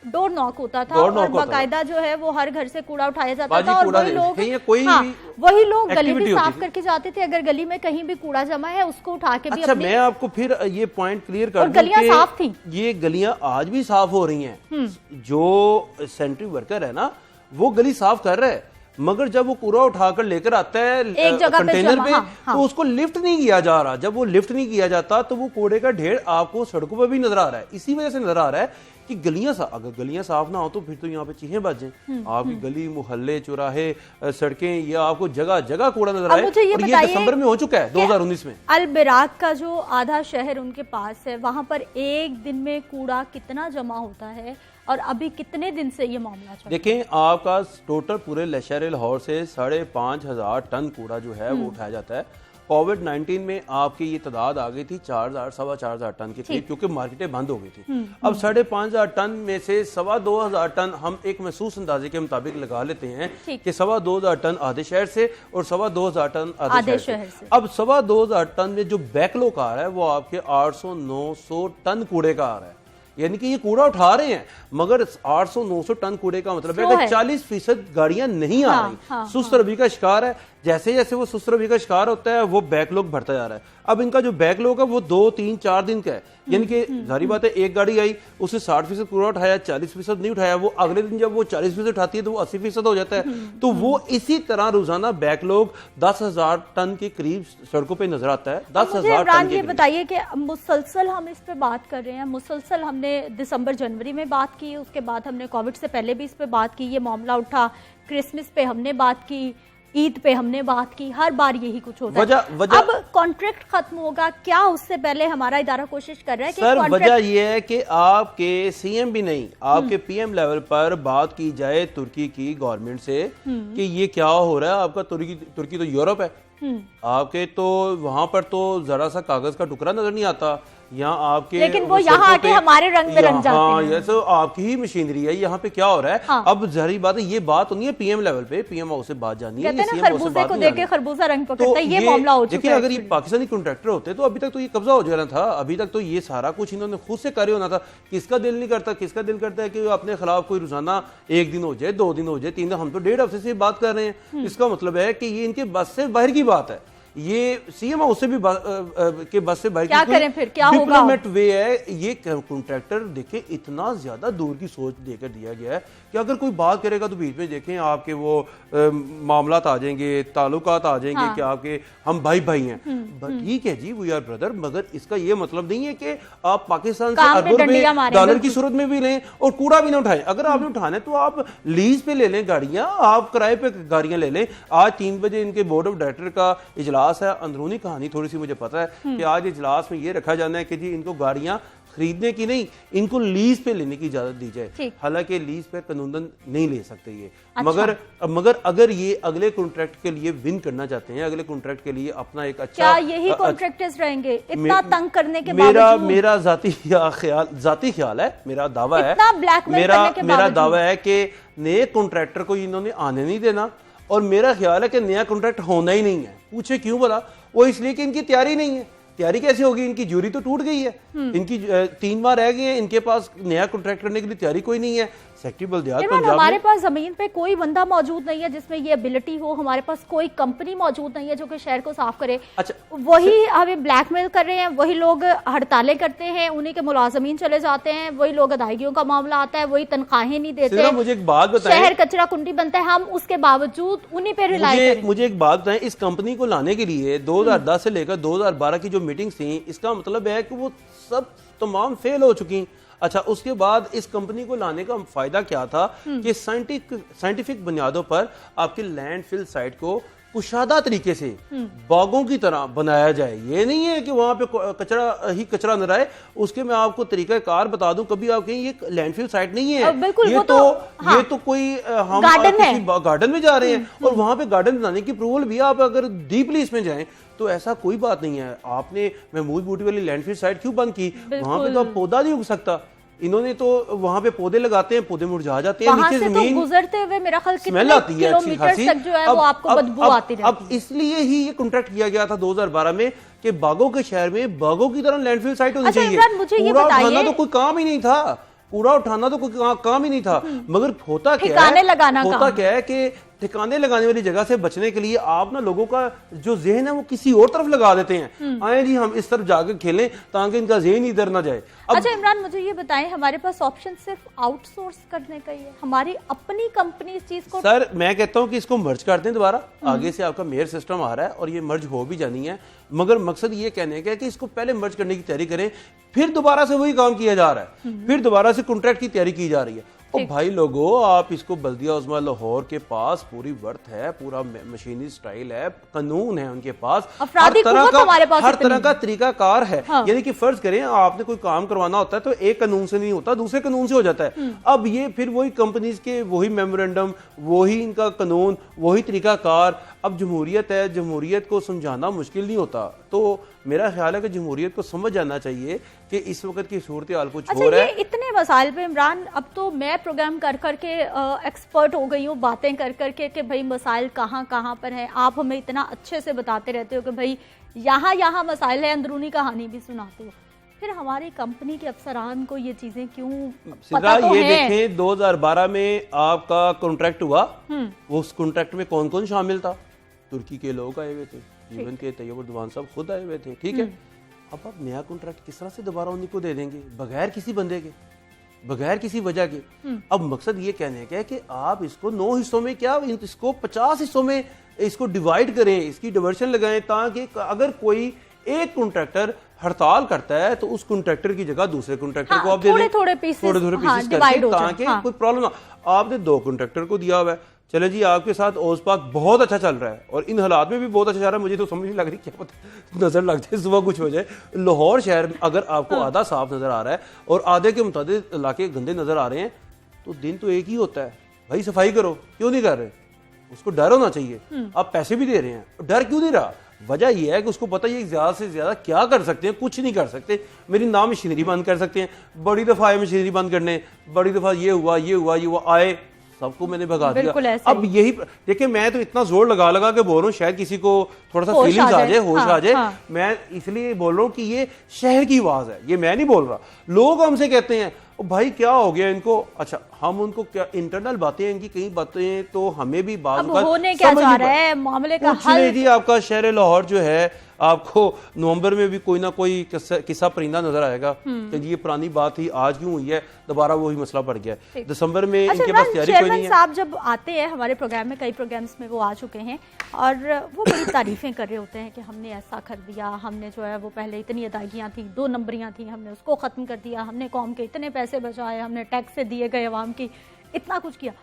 डोर नॉक होता था और बाकायदा जो है वो हर घर से कूड़ा उठाया जाता था और वही लोग गली भी साफ करके जाते थे। अगर गली में कहीं भी कूड़ा जमा है उसको उठा के भी। अच्छा, मैं आपको फिर ये पॉइंट क्लियर कर दूं, गलियां साफ थी। ये गलियां आज भी साफ हो रही हैं। जो सेंट्री वर्कर है ना वो गली साफ कर रहा है, मगर जब वो कूड़ा उठाकर लेकर आता है एक जगह कंटेनर पे तो उसको लिफ्ट नहीं किया जा रहा। जब वो लिफ्ट नहीं किया जाता तो वो कूड़े का ढेर आपको सड़कों पर भी नजर आ रहा है। इसी वजह से नजर आ रहा है कि अगर गलियां साफ ना हो तो फिर तो यहाँ पे चीजें बच जाएं। आपकी गली, मुहल्ले, चौराहे, सड़कें, ये आपको जगह जगह कूड़ा नजर आए। और ये दिसंबर में हो चुका है 2019 में। अलबराक का जो आधा शहर उनके पास है, वहां पर एक दिन में कूड़ा कितना जमा होता है और अभी कितने दिन से ये मामला चल रहा है? देखें, आपका टोटल पूरे शहर लाहौर से 5,500 टन कूड़ा जो है वो उठाया जाता है कोविड-19 में आपकी ये तादाद आ गई थी 4,000 सवा 4,000 टन के करीब, क्योंकि मार्केटें बंद हो गई थी। अब 5,500 टन में से 2,25,000 टन हम एक महसूस अंदाजे के मुताबिक लगा लेते हैं कि 2,25,000 टन आधे शहर से और 2,25,000 टन आधे शहर से। अब 2,25,000 टन में जो बैकलॉग आ रहा है वो आपके 800-900 टन कूड़े का आ रहा है, यानी कि ये कूड़ा उठा रहे हैं, मगर 800-900 टन कूड़े का मतलब है कि 40% गाड़ियां नहीं आ रही। सुस्त रवि का शिकार है, जैसे जैसे वो सुस्त रवि का शिकार होता है वो बैकलॉग बढ़ता जा रहा है। अब इनका जो बैकलॉग है वो 2-3-4 दिन का है, यानी कि जारी बात है एक गाड़ी आई उसने 60% कूड़ा उठाया, 40% नहीं उठाया, वो अगले दिन जब वो 40% उठाती है तो वो 80% हो जाता है। तो वो इसी तरह रोजाना बैकलॉग 10,000 टन के करीब सड़कों पे नजर आता है। 10,000 टन। ये बताइए कि मुसलसल हम इस पे बात कर रहे हैं, मुसलसल हमने दिसंबर जनवरी में बात की, उसके बाद हमने कोविड से पहले भी इस पे बात की, ये मामला उठा, क्रिसमस पे हमने बात की, ईद पे हमने बात की, हर बार यही कुछ होता है। अब कॉन्ट्रैक्ट खत्म होगा क्या, उससे पहले हमारा इदारा कोशिश कर रहा है कि सर वजह यह है कि आपके सीएम भी नहीं, आपके पीएम लेवल पर बात की जाए तुर्की की गवर्नमेंट से कि ये क्या हो रहा है आपका। तुर्की तो यूरोप है, आपके तो वहां पर तो जरा सा कागज का टुकड़ा नजर नहीं आता, यहाँ आपके लेकिन वो यहाँ आके हमारे रंग में रंग जाते हैं। ये तो आपकी ही मशीनरी है, यहाँ पे क्या हो रहा है। हाँ। अब जहरी बात है, ये बात नहीं है पीएम लेवल पे, पीएम हाउस से बात जानी है, खरबूजे को देख के खरबूजा रंग पकड़ता है, ये मामला हो चुका है। अगर ये पाकिस्तानी कॉन्ट्रैक्टर होते तो अभी तक तो ये कब्जा हो जाना था, अभी तक तो ये सारा कुछ इन्होंने खुद से कार्य होना था। किसका दिल नहीं करता, किसका दिल करता है कि अपने खिलाफ कोई रोजाना 1 दिन हो जाए, 2 दिन हो जाए, 3 दिन, हम तो 1.5 हफ्ते से बात कर रहे हैं। इसका मतलब है कि ये इनके बस से बाहर की बात है, ये सीएम हाउस से भी के बस से बाहर क्या करें फिर, क्या होगा? डिप्लोमेट वे है ये कॉन्ट्रैक्टर। देखें इतना ज्यादा दूर की सोच देकर दिया गया है कि अगर कोई बात करेगा तो बीच में देखें आपके वो मामलात आ जाएंगे, ताल्लुकात आ जाएंगे। हाँ। कि आपके हम भाई भाई हैं, ठीक है जी, वी आर ब्रदर, मगर इसका ये मतलब नहीं है कि आप पाकिस्तान से अरबों में डॉलर की सूरत में भी लें और कूड़ा भी ना उठाएं। अगर आपने उठाना है तो आप लीज पे ले लें गाड़ियां, आप किराए पे गाड़ियां ले लें। आज 3 बजे इनके बोर्ड ऑफ डायरेक्टर का इजलास है, अंदरूनी कहानी थोड़ी सी मुझे पता है कि आज इजलास में ये रखा जाना है कि जी इनको गाड़ियां खरीदने की नहीं, इनको लीज पे लेने की इजाजत दी जाए। हालांकि लीज पे कानूनन नहीं ले सकते ये। अच्छा। मगर अगर ये अगले कॉन्ट्रैक्ट के लिए विन करना चाहते हैं, अगले कॉन्ट्रैक्ट के लिए अपना एक अच्छा, क्या यही कॉन्ट्रैक्टर्स रहेंगे इतना तंग करने के बावजूद? मेरा जाती ख्याल है, मेरा दावा है, मेरा दावा है कि नए कॉन्ट्रैक्टर को इन्होंने आने नहीं देना, और मेरा ख्याल है कि नया कॉन्ट्रैक्ट होना ही नहीं है। पूछे क्यों बोला? वो इसलिए कि इनकी तैयारी नहीं है। तैयारी कैसे होगी? इनकी ज्यूरी तो टूट गई है, इनकी 3 बार रह गए हैं, इनके पास नया कॉन्ट्रैक्ट करने के लिए तैयारी कोई नहीं है। सेक्रेटरी बल्दियात पंजाब, हमारे पास जमीन पे कोई बंदा मौजूद नहीं है जिसमें ये एबिलिटी हो, हमारे पास कोई कंपनी मौजूद नहीं है जो कि शहर को साफ करे। अच्छा, वही हमें ब्लैकमेल कर रहे हैं, वही लोग हड़तालें करते हैं, उन्हीं के मुलाजमीन चले जाते हैं, वही लोग अदायगियों का मामला आता है, वही तनख्वाहें नहीं देते। मुझे एक बात बताएं, शहर कचरा कुंडी बनता है, हम उसके बावजूद उन्हीं पे रिलाय करें। मुझे एक बात बताएं, इस कंपनी को लाने के लिए 2010 से लेकर 2012 की जो मीटिंग थी, इसका मतलब है कि वो सब तमाम फेल हो चुकी। अच्छा, उसके बाद इस कंपनी को लाने का फायदा क्या था कि साइंटिफिक बुनियादों पर आपकी लैंडफिल साइट को कुशादा तरीके से बागों की तरह बनाया जाए। ये नहीं है कि वहां पे कचरा ही कचरा न रहे। उसके मैं आपको तरीका कार बता दूं, कभी आप कहें ये लैंडफिल साइट नहीं है, ये तो कोई हम किसी गार्डन में जा रहे हैं और वहां पे गार्डन बनाने की अप्रूवल भी आप अगर डीपली इसमें जाएं तो ऐसा कोई बात नहीं है। आपने महमूद बूटी वाली लैंडफिल साइट क्यों बंद की? वहां पे तो अब पौधा नहीं उग सकता। इन्होंने तो वहां पे पौधे लगाते हैं, पौधे मुरझा जाते हैं, नीचे जमीन तो गुजरते हुए मेरा ख्याल स्मेल आती है किलोमीटर तक जो है वो आपको बदबू आती रहती है। अब इसलिए ही ये कॉन्ट्रैक्ट किया गया था 2012 में कि बागों के शहर में बागों की तरह लैंडफिल साइट होनी चाहिए। कूड़ा उठाना तो कोई काम ही नहीं था, कूड़ा उठाना तो कोई काम ही नहीं था। मगर होता क्या है कि ठिकाने लगाने वाली जगह से बचने के लिए आप ना लोगों का जो ज़हन है वो किसी और तरफ लगा देते हैं। आए जी हम इस तरफ जाकर खेलें ताकि इनका ज़हन इधर ना जाए। अच्छा इमरान, मुझे ये बताएं, हमारे पास ऑप्शन सिर्फ आउटसोर्स करने का ही है, हमारी अपनी कंपनी इस चीज को? सर मैं कहता हूँ कि इसको मर्ज कर दें दोबारा। आगे से आपका मेयर सिस्टम आ रहा है और ये मर्ज हो भी जानी है, मगर मकसद ये कहने का है कि इसको पहले मर्ज करने की तैयारी करें, फिर दोबारा से वही काम किया जा रहा है, फिर दोबारा से कॉन्ट्रैक्ट की तैयारी की जा रही है। और भाई लोगों, आप इसको बल्दिया उस्मा लाहौर के पास पूरी वर्थ है, पूरा मशीनी स्टाइल है, कानून है उनके पास, हर तरह का तरीकाकार है। हाँ। यानी कि फर्ज करें आपने कोई काम करवाना होता है तो एक कानून से नहीं होता, दूसरे कानून से हो जाता है। अब ये फिर वही कंपनीज के वही मेमोरेंडम, वही इनका कानून, वही तरीकाकार। अब जमहूरियत है, जमहूरियत को समझाना मुश्किल नहीं होता, तो मेरा ख्याल है कि जमहूरियत को समझ जाना चाहिए कि इस वक्त की सूरत हाल कुछ अच्छा, हो रहा ये है। इतने मसाइल पे इमरान, अब तो मैं प्रोग्राम कर करके एक्सपर्ट हो गई हूँ, बातें कर करके कि भाई मसाइल कहाँ कहाँ पर हैं। आप हमें इतना अच्छे से बताते रहते हो कि भाई यहाँ यहाँ मसाइल है, अंदरूनी कहानी भी सुनाते हो, फिर हमारी कंपनी के अफसरान को ये चीजें क्यों सिद्रा, पता तो ये है? देखें 2012 में आपका कॉन्ट्रैक्ट हुआ, वो उस कॉन्ट्रैक्ट में कौन कौन शामिल था? तुर्की के लोग आए हुए थे, इवन के तैयब उर्दवान साहब खुद आए हुए थे, ठीक है। अब आप नया कॉन्ट्रैक्ट किस तरह से दोबारा उन्हीं को दे देंगे बगैर किसी बंदे के, बगैर किसी वजह के? अब मकसद ये कहने का है कि आप इसको 9 हिस्सों में क्या, इसको 50 हिस्सों में इसको डिवाइड करें, इसकी डिवर्शन लगाएं, ताकि अगर कोई एक कॉन्ट्रैक्टर हड़ताल करता है तो उस कॉन्ट्रैक्टर की जगह दूसरे कॉन्ट्रैक्टर को आप दे दें, थोड़े पीसेस करके, ताकि कोई प्रॉब्लम ना। आपने 2 कॉन्ट्रैक्टर को दिया हुआ है, चले जी आपके साथ ओसपाक बहुत अच्छा चल रहा है और इन हालात में भी बहुत अच्छा चल रहा है, मुझे तो समझ नहीं लग रही, क्या पता नजर लग जाए सुबह कुछ हो जाए। लाहौर शहर में अगर आपको आधा साफ नजर आ रहा है और आधे के मुताबिक इलाके गंदे नजर आ रहे हैं, तो दिन तो एक ही होता है, भाई सफाई करो, क्यों नहीं कर रहे? उसको डर होना चाहिए। आप पैसे भी दे रहे हैं, डर क्यों नहीं रहा? वजह यह है कि उसको पता है ज्यादा से ज्यादा क्या कर सकते हैं, कुछ नहीं कर सकते। मेरी नाम मशीनरी बंद कर सकते हैं, बड़ी दफा आए मशीनरी बंद करने, बड़ी दफा ये हुआ ये हुआ ये हुआ, आए सबको मैंने भगा दिया। अब यही देखिए, मैं तो इतना जोर लगा लगा के बोल रहा हूँ, शायद किसी को थोड़ा सा फीलिंग्स आ जाए, होश आ जाए। मैं इसलिए बोल रहा हूँ कि ये शहर की आवाज है, ये मैं नहीं बोल रहा। लोग हमसे कहते हैं भाई क्या हो गया इनको, अच्छा हम उनको क्या इंटरनल बातें हैं, इनकी कई बातें तो हमें भी बात होने क्या जा रहा है मामले का हल जी। आपका शहर लाहौर जो है, आपको नवंबर में भी कोई ना कोई किस्सा परिंदा नजर आएगा कि ये पुरानी बात ही आज क्यों हुई है, दोबारा वही मसला बढ़ गया है। दिसंबर में इनके पास तैयारी कोई नहीं है। साहब जब आते हैं हमारे प्रोग्राम में, कई प्रोग्राम्स में वो आ चुके हैं और वो बड़ी तारीफें कर रहे होते हैं कि हमने ऐसा कर दिया, हमने जो है वो पहले इतनी अदायगियां थी, 2 नंबरियां थी, हमने उसको खत्म कर दिया, हमने कौम के इतने पैसे बचाए, हमने टैक्स से दिए गए अवाम की इतना कुछ किया।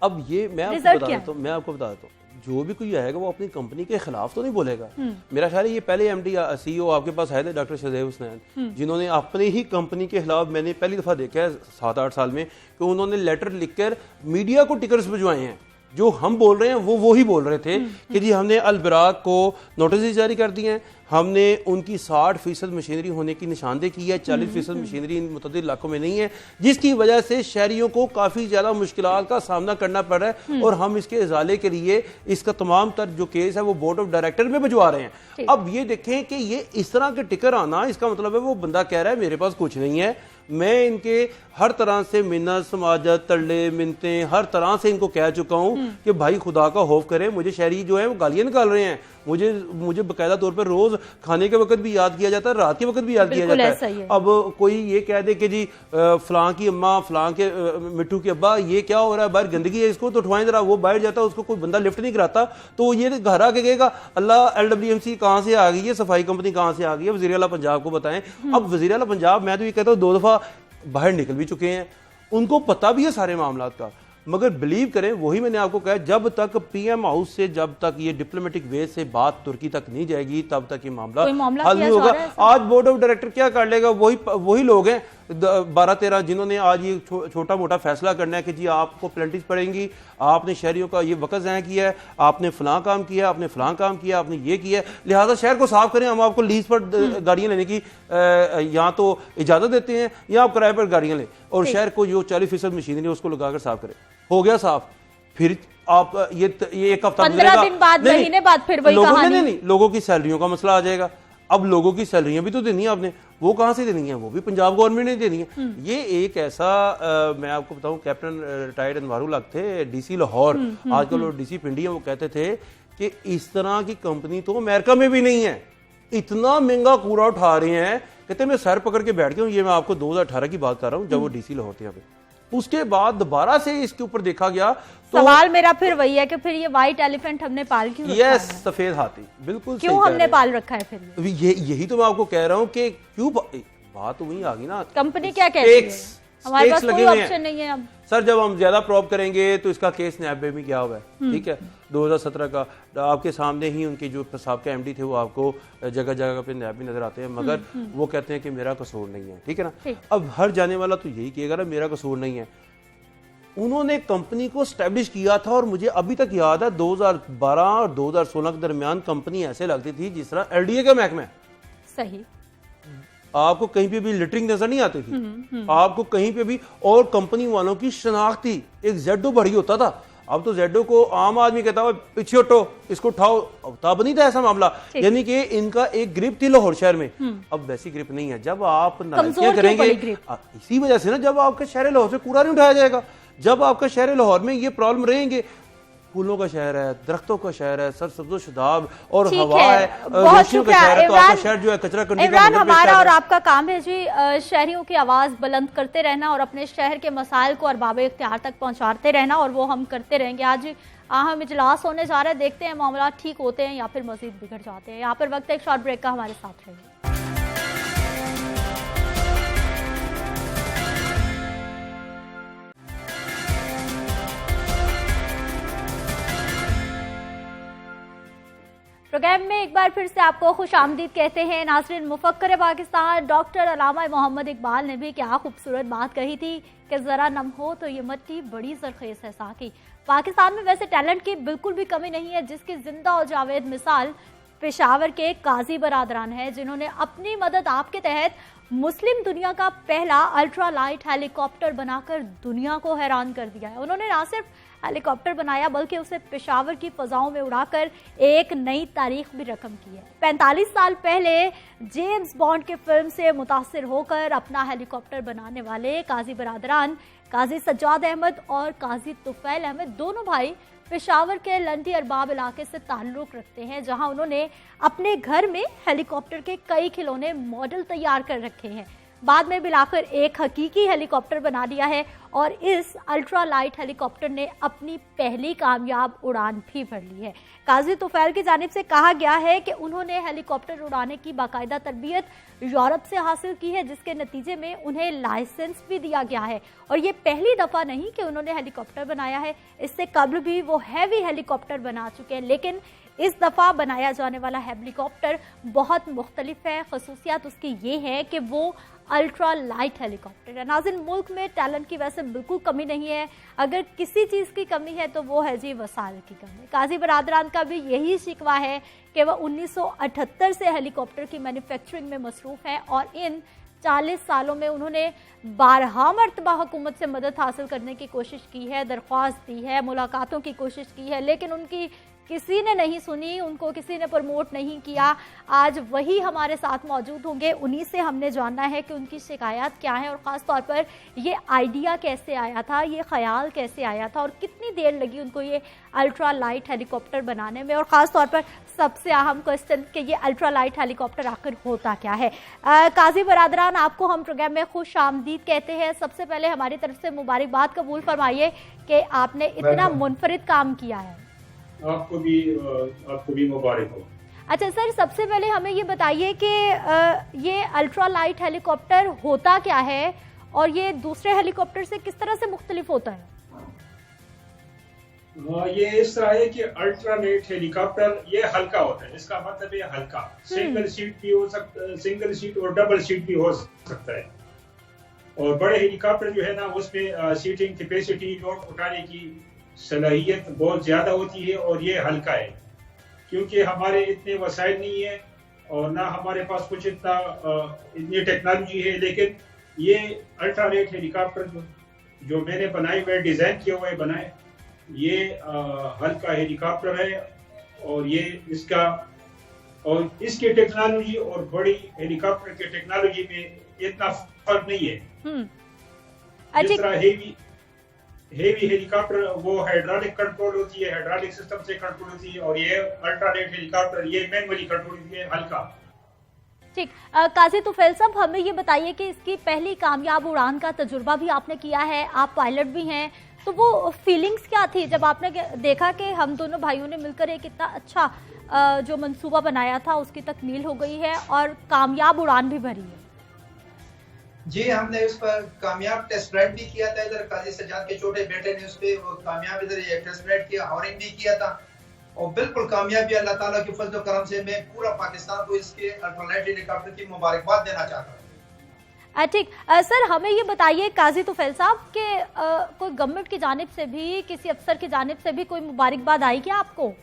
अब ये मैं आपको बता देता हूँ, जो भी कोई आएगा वो अपनी कंपनी के खिलाफ तो नहीं बोलेगा। मेरा ख्याल है ये पहले एमडी CEO आपके पास आए थे डॉक्टर शहदेव हुसैन, जिन्होंने अपनी ही कंपनी के खिलाफ, मैंने पहली दफा देखा है 7-8 साल में कि उन्होंने लेटर लिखकर मीडिया को टिकर्स भिजवाए हैं। जो हम बोल रहे हैं वो ही बोल रहे थे कि जी हमने अलबराक को नोटिस जारी कर दिए हैं, हमने उनकी 60% मशीनरी होने की निशानदेही की है, 40% मशीनरी इन मुतअद्दिद इलाकों में नहीं है, जिसकी वजह से शहरियों को काफ़ी ज़्यादा मुश्किलात का सामना करना पड़ रहा है और हम इसके इजाले के लिए इसका तमाम तर जो केस है वो बोर्ड ऑफ डायरेक्टर में भिजवा रहे हैं। अब ये देखें कि ये इस तरह के टिकर आना, इसका मतलब है वो बंदा कह रहा है मेरे पास कुछ नहीं है, मैं इनके हर तरह से मिन्नत समाजत तल्ले मिनते हर तरह से इनको कह चुका हूं कि भाई खुदा का खौफ करें। मुझे शहरी जो है वो गालियां निकाल रहे हैं, मुझे बकायदा तौर पर रोज खाने के वक्त भी याद किया जाता है, रात के वक्त भी याद किया जाता है। अब कोई ये कह दे कि जी फलां की अम्मा, फलां के मिट्टू के अब्बा, ये क्या हो रहा है, बाहर गंदगी है, इसको तो उठवाएं जरा। वो बाहर जाता है, उसको कोई बंदा लिफ्ट नहीं कराता, तो ये घर आके कहेगा अल्लाह LWMC कहाँ से आ गई है, सफाई कंपनी कहाँ से आ गई है, वज़ीर आला पंजाब को बताएं। अब वज़ीर आला पंजाब, मैं तो ये कहता हूँ 2 दफा बाहर निकल भी चुके हैं, उनको पता भी है सारे मामलात का, मगर बिलीव करें, वही मैंने आपको कहा, जब तक PM हाउस से जब तक ये डिप्लोमेटिक वे से बात तुर्की तक नहीं जाएगी तब तक ये मामला हल नहीं होगा। आज बोर्ड ऑफ डायरेक्टर क्या कर लेगा, वही लोग हैं 12-13 जिन्होंने आज ये छोटा मोटा फैसला करना है कि जी आपको पेनल्टीज पड़ेंगी, आपने शहरियों का ये वक्त ज़ाया किया है, आपने फलां काम किया, आपने फलां काम किया, आपने ये किया है, लिहाजा शहर को साफ करें, हम आपको लीज पर गाड़ियां लेने की या तो इजाजत देते हैं या आप किराए पर गाड़ियां लें, और शहर को जो 40% मशीनरी उसको लगाकर साफ करें। हो गया साफ, फिर आप ये 1 हफ्ता 15 दिन बाद, महीने बाद फिर वही कहानी। नहीं, लोगों की सैलरियों का मसला आ जाएगा। अब लोगों की सैलरियां भी तो देनी है आपने, वो कहां से देनी है, वो भी पंजाब गवर्नमेंट ने देनी है। ये एक ऐसा मैं आपको बताऊं, कैप्टन रिटायर्ड अनवारुल हक थे DC लाहौर, आजकल वो DC पिंडी है, वो कहते थे कि इस तरह की कंपनी तो अमेरिका में भी नहीं है, इतना महंगा कूड़ा उठा रहे हैं, कहते मैं सर पकड़ के बैठ गया हूं। ये मैं आपको 2018 की बात कर रहा हूं, जब वो DC लाहौर थे यहाँ पे। उसके बाद दोबारा से इसके ऊपर देखा गया तो सवाल मेरा फिर वही है कि फिर ये व्हाइट एलिफेंट हमने पाल क्यों रखा है? सफेद हाथी, बिल्कुल क्यों हमने पाल रखा है फिर? यही तो मैं आपको कह रहा हूं कि क्यों बात वही आ गई ना। कंपनी क्या कहती है, हमारे पास कोई ऑप्शन नहीं है अब। सर जब हम ज्यादा प्रॉब करेंगे तो इसका केस नैब में क्या हुआ है, ठीक है, 2017 का आपके सामने ही उनके जो साहब MD थे वो आपको जगह जगह पे नैब भी नजर आते हैं, मगर वो कहते हैं कि मेरा कसूर नहीं है, ठीक है ना। अब हर जाने वाला तो यही कहेगा ना मेरा कसूर नहीं है। उन्होंने कंपनी को स्टैब्लिश किया था और मुझे अभी तक याद है 2012 और 2016 के दरमियान कंपनी ऐसे लगती थी जिस तरह एलडीए का महकमा है। सही। आपको कहीं पे भी लिटरिंग नजर नहीं आती थी, आपको कहीं पे भी, और कंपनी वालों की शनाख्त थी। एक जेडो भरी होता था, अब तो जेडो को आम आदमी कहता है पीछे हटो, इसको उठाओ, तब नहीं था ऐसा मामला। यानी कि इनका एक ग्रिप थी लाहौर शहर में, अब वैसी ग्रिप नहीं है। जब आप नालियां करेंगे, इसी वजह से ना, जब आपका शहर लाहौर से कूड़ा नहीं उठाया जाएगा, जब आपका शहर लाहौर में ये प्रॉब्लम रहेंगे, फूलों का शहर है, दरख्तों का शहर है, सरसब्ज़ो शादाब और हवा है, रोशनियों का शहर है, तो आपका शहर जो है कचरा करने का हमारा और आपका काम है जी शहरियों की आवाज बुलंद करते रहना और अपने शहर के मसाइल को अरबाब इख्तियार तक पहुंचाते रहना, और वो हम करते रहेंगे। आज अहम इजलास होने जा रहा है, देखते हैं मामला ठीक होते हैं या फिर मजीद बिगड़ जाते हैं। यहाँ पर वक्त एक शॉर्ट ब्रेक का, हमारे साथ रहिए। प्रोग्राम में एक बार फिर से आपको खुश आमदीद कहते हैं। नाज़रीन, मुफक्कर पाकिस्तान डॉक्टर अल्लामा मोहम्मद इकबाल ने भी क्या खूबसूरत बात कही थी कि ज़रा नम हो तो ये मट्टी बड़ी ज़रख़ेज़ है साकी। पाकिस्तान में वैसे टैलेंट की बिल्कुल भी कमी नहीं है, जिसकी जिंदा और जावेद मिसाल पेशावर के काजी बरादरान है, जिन्होंने अपनी मदद आपके तहत मुस्लिम दुनिया का पहला अल्ट्रा लाइट हेलीकॉप्टर बनाकर दुनिया को हैरान कर दिया है। उन्होंने न सिर्फ हेलीकॉप्टर बनाया बल्कि उसे पेशावर की फजाओं में उड़ाकर एक नई तारीख भी रकम की है। 45 साल पहले जेम्स बॉन्ड के फिल्म से मुतासिर होकर अपना हेलीकॉप्टर बनाने वाले काजी बरादरान, काजी सज्जाद अहमद और काजी तुफैल अहमद, दोनों भाई पेशावर के लंडी अरबाब इलाके से ताल्लुक रखते हैं, जहां उन्होंने अपने घर में हेलीकॉप्टर के कई खिलौने मॉडल तैयार कर रखे हैं। बाद में मिलाकर एक हकीकी हेलीकॉप्टर बना लिया है और इस अल्ट्रा लाइट हेलीकॉप्टर ने अपनी पहली कामयाब उड़ान भी भर ली है। काजी तुफैल की जानिब से कहा गया है कि उन्होंने हेलीकॉप्टर उड़ाने की बाकायदा तरबियत यूरोप से हासिल की है, जिसके नतीजे में उन्हें लाइसेंस भी दिया गया है। और ये पहली दफ़ा नहीं कि उन्होंने हेलीकॉप्टर बनाया है, इससे कबल भी वो हैवी हेलीकॉप्टर बना चुके हैं, लेकिन इस दफ़ा बनाया जाने वाला हेलीकॉप्टर बहुत मुख्तलिफ है। खसूसियात उसकी ये है कि वो अल्ट्रा लाइट हेलीकॉप्टर है। नाज़रीन, मुल्क में टैलेंट की वैसे बिल्कुल कमी नहीं है, अगर किसी चीज़ की कमी है तो वो है जी वसाइल की कमी। काजी बरादरान का भी यही शिकवा है कि वह 1978 से हेलीकॉप्टर की मैन्युफैक्चरिंग में मसरूफ़ है और इन 40 सालों में उन्होंने 12 मरतबा हुकूमत से मदद हासिल करने की कोशिश की है, दरख्वास्त दी है, मुलाकातों की कोशिश की है, लेकिन उनकी किसी ने नहीं सुनी, उनको किसी ने प्रमोट नहीं किया। आज वही हमारे साथ मौजूद होंगे, उन्हीं से हमने जानना है कि उनकी शिकायत क्या है और ख़ास तौर पर ये आइडिया कैसे आया था, ये ख्याल कैसे आया था और कितनी देर लगी उनको ये अल्ट्रा लाइट हेलीकॉप्टर बनाने में, और ख़ास तौर पर सबसे अहम क्वेश्चन कि ये अल्ट्रा लाइट हेलीकॉप्टर आखिर होता क्या है। काजी बरादरान, आपको हम प्रोग्राम में खुश आमदीद कहते हैं। सबसे पहले हमारी तरफ से मुबारकबाद कबूल फरमाइए कि आपने इतना मुनफरिद काम किया है। आपको भी मुबारक हो। अच्छा सर, सबसे पहले हमें ये बताइए कि ये अल्ट्रा लाइट हेलीकॉप्टर होता क्या है और ये दूसरे हेलीकॉप्टर से किस तरह से मुख्तलिफ होता है? ये इस तरह है कि अल्ट्रा लाइट हेलीकॉप्टर ये हल्का होता है, इसका मतलब है हल्का। सिंगल सीट भी हो सकता, सिंगल सीट और डबल सीट भी हो सकता है। और बड़े हेलीकॉप्टर जो है ना, उसमें सीटिंग कैपेसिटी, लोड उठाने की सलाहियत बहुत ज्यादा होती है और ये हल्का है, क्योंकि हमारे इतने वसाइल नहीं है और ना हमारे पास कुछ इतनी टेक्नोलॉजी है। लेकिन ये अल्ट्रा लाइट हेलीकॉप्टर जो मैंने बनाए हुए, डिजाइन किए हुए बनाए, ये हल्का हेलीकॉप्टर है और ये इसकी टेक्नोलॉजी और बड़ी हेलीकॉप्टर की टेक्नोलॉजी में इतना फर्क नहीं है। जिस तरह हेवी हेलीकॉप्टर वो हाइड्रोलिक कंट्रोल होती है, हाइड्रोलिक सिस्टम से कंट्रोल होती है, और ये अल्ट्रा लाइट हेलीकॉप्टर ये मैनुअली कंट्रोल होती है, हल्का। ठीक, काजी तुफैल साहब, हमें ये बताइए कि इसकी पहली कामयाब उड़ान का तजुर्बा भी आपने किया है, आप पायलट भी हैं, तो वो फीलिंग्स क्या थी जब आपने देखा कि हम दोनों भाइयों ने मिलकर एक इतना अच्छा जो मंसूबा बनाया था उसकी तकमील हो गई है और कामयाब उड़ान भी भरी है? जी, हमने उस पर कामयाब टेस्ट राइड भी किया था। इधर काजी सज्जाद के छोटे बेटे ने उस पर कामयाब इधर ये टेस्ट राइड किया, हॉरिंग भी किया था और बिल्कुल कामयाबी अल्लाह ताला के फजल करम से मैं पूरा पाकिस्तान को इसके अल्ट्रा लाइट हेलीकॉप्टर की मुबारकबाद देना चाहता हूँ। ठीक। सर हमें ये बताइए काजी तुफैल साहब कि कोई गवर्नमेंट की जानिब से भी, किसी अफसर की जानिब से भी कोई मुबारकबाद आई क्या आपको?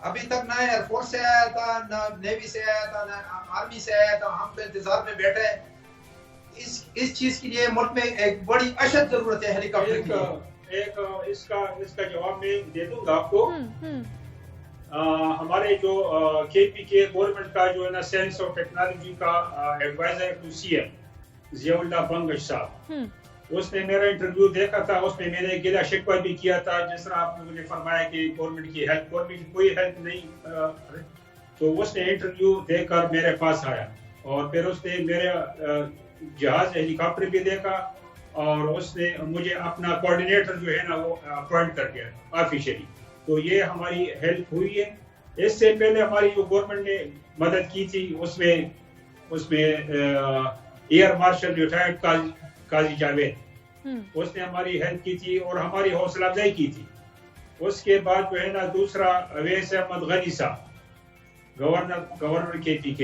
अभी तक ना एयरफोर्स से आया था, ना नेवी से आया था, ना आर्मी से आया था। हम तो इंतजार में बैठे हैं। इस चीज के लिए मुल्क में एक बड़ी अशद जरूरत है हेलीकॉप्टर की। इसका जवाब मैं दे दूंगा आपको। हमारे जो KPK गवर्नमेंट का जो है ना साइंस और टेक्नोलॉजी का adviser to CM Ziaullah Bangash साहब, उसने मेरा इंटरव्यू देखा था। उसमें मैंने गिला शिकवा भी किया था, जिस तरह आपने मुझे फरमाया कि गवर्नमेंट की कोई हेल्प नहीं। तो उसने इंटरव्यू देकर मेरे पास आया और फिर उसने मेरे जहाज हेलीकॉप्टर भी देखा और उसने मुझे अपना कोऑर्डिनेटर जो है ना वो अपॉइंट कर दिया ऑफिशियली। तो ये हमारी हेल्प हुई है। इससे पहले हमारी जो गवर्नमेंट ने मदद की थी उसमें एयर मार्शल रिटायर्ड काजी जावेद, उसने हमारी हेल्प की थी और हमारी हौसला अफजाई की थी। उसके बाद जो है ना दूसरा अवैस अहमद गनी साहब, गवर्नर KPK,